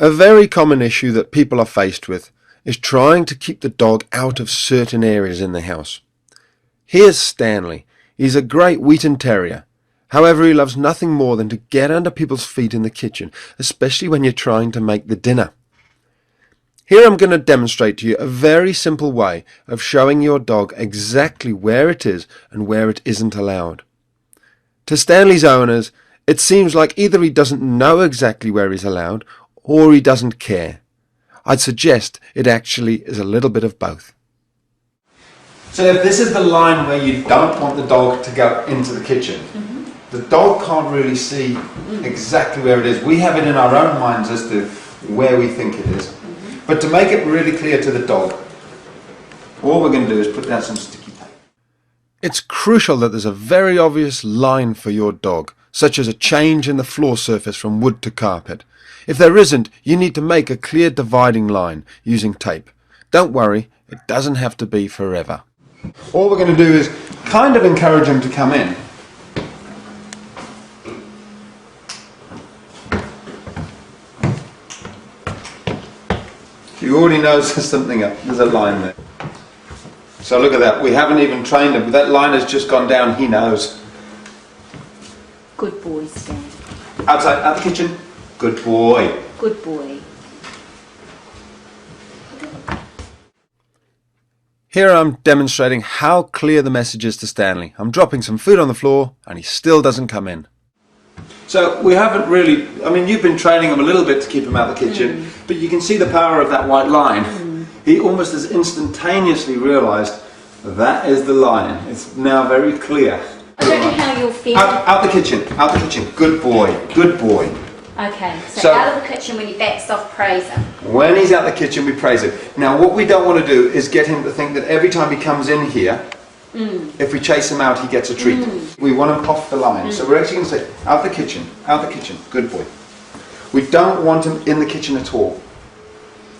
A very common issue that people are faced with is trying to keep the dog out of certain areas in the house. Here's Stanley. He's a great Wheaten Terrier. However, he loves nothing more than to get under people's feet in the kitchen, especially when you're trying to make the dinner. Here I'm going to demonstrate to you a very simple way of showing your dog exactly where it is and where it isn't allowed. To Stanley's owners, it seems like either he doesn't know exactly where he's allowed or he doesn't care. I'd suggest it actually is a little bit of both. So if this is the line where you don't want the dog to go into the kitchen, the dog can't really see exactly where it is. We have it in our own minds as to where we think it is. But to make it really clear to the dog, all we're going to do is put down some sticky tape. It's crucial that there's a very obvious line for your dog, such as a change in the floor surface from wood to carpet. If there isn't, you need to make a clear dividing line using tape. Don't worry, it doesn't have to be forever. All we're going to do is kind of encourage him to come in. He already knows there's something up. There's a line there. So look at that. We haven't even trained him. That line has just gone down. He knows. Good boy, Stan. Outside, out the kitchen. Good boy. Good boy. Here I'm demonstrating how clear the message is to Stanley. I'm dropping some food on the floor and he still doesn't come in. So we haven't really, you've been training him a little bit to keep him out of the kitchen, but you can see the power of that white line. He almost has instantaneously realised that is the line. It's now very clear. I don't know how you'll feel. Out the kitchen, out the kitchen. Good boy, good boy. Okay, so out of the kitchen when he backs off, praise him. When he's out the kitchen, we praise him. Now what we don't want to do is get him to think that every time he comes in here, if we chase him out, he gets a treat. We want him off the line. So we're actually going to say, out the kitchen, good boy. We don't want him in the kitchen at all.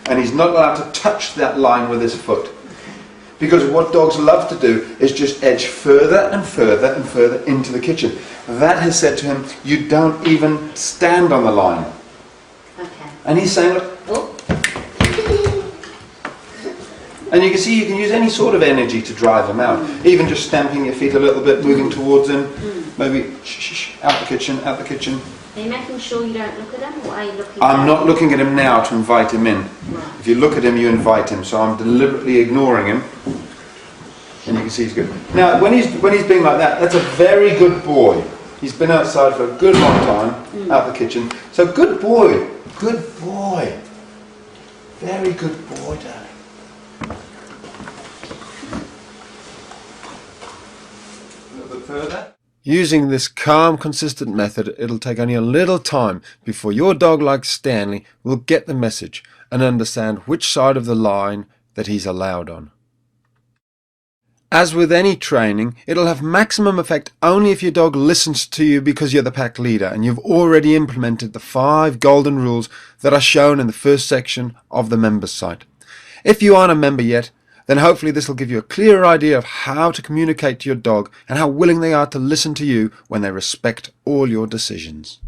And he's not allowed to touch that line with his foot. Because what dogs love to do is just edge further and further and further into the kitchen. That has said to him, you don't even stand on the line. Okay. And he's saying, look, oh. And you can see you can use any sort of energy to drive him out. Even just stamping your feet a little bit, moving towards him. Maybe, shh, out the kitchen, out the kitchen. Are you making sure you don't look at him, or are you looking I'm not looking at him now to invite him in. Right. If you look at him, you invite him. So I'm deliberately ignoring him. And you can see he's good. Now, when he's being like that, that's a very good boy. He's been outside for a good long time, out the kitchen. So good boy, good boy. Very good boy, darling. A little bit further. Using this calm, consistent method, it'll take only a little time before your dog, like Stanley, will get the message and understand which side of the line that he's allowed on. As with any training, it'll have maximum effect only if your dog listens to you because you're the pack leader and you've already implemented the 5 golden rules that are shown in the first section of the members site. If you aren't a member yet, then hopefully this will give you a clearer idea of how to communicate to your dog and how willing they are to listen to you when they respect all your decisions.